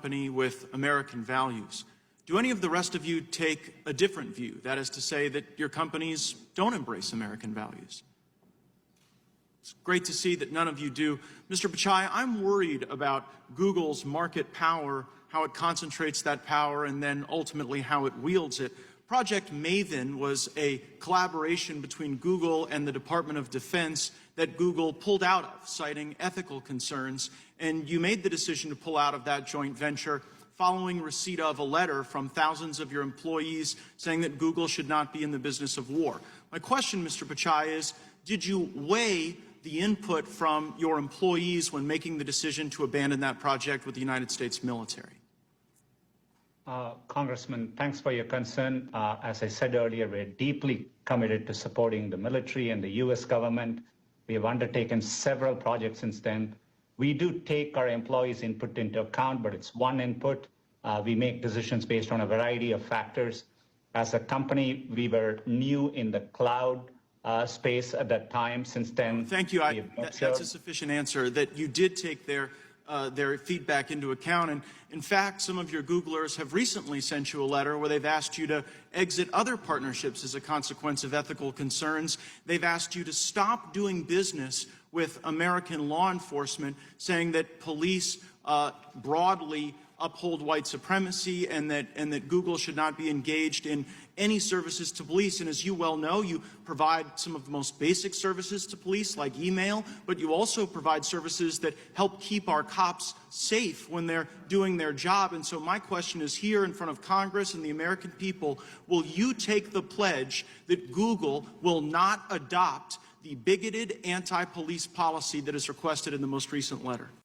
company with American values. Do any of the rest of you take a different view? That is to say that your companies don't embrace American values? It's great to see that none of you do. Mr. Pichai, I'm worried about Google's market power, how it concentrates that power, and then ultimately how it wields it. Project Maven was a collaboration between Google and the Department of Defense that Google pulled out of, citing ethical concerns, and you made the decision to pull out of that joint venture following receipt of a letter from thousands of your employees saying that Google should not be in the business of war. My question, Mr. Pichai, is did you weigh the input from your employees when making the decision to abandon that project with the United States military? Congressman, thanks for your concern. As I said earlier, we're deeply committed to supporting the military and the U.S. government. We have undertaken several projects since then. We do take our employees' input into account, but it's one input. We make decisions based on a variety of factors. As a company, we were new in the cloud space at that time. Since then, thank you. That's a sufficient answer, that you did take their feedback into account. And in fact, some of your Googlers have recently sent you a letter where they've asked you to exit other partnerships as a consequence of ethical concerns. They've asked you to stop doing business with American law enforcement, saying that police broadly uphold white supremacy and that Google should not be engaged in any services to police. And as you well know, you provide some of the most basic services to police, like email, but you also provide services that help keep our cops safe when they're doing their job. And so my question is here in front of Congress and the American people, will you take the pledge that Google will not adopt the bigoted anti-police policy that is requested in the most recent letter?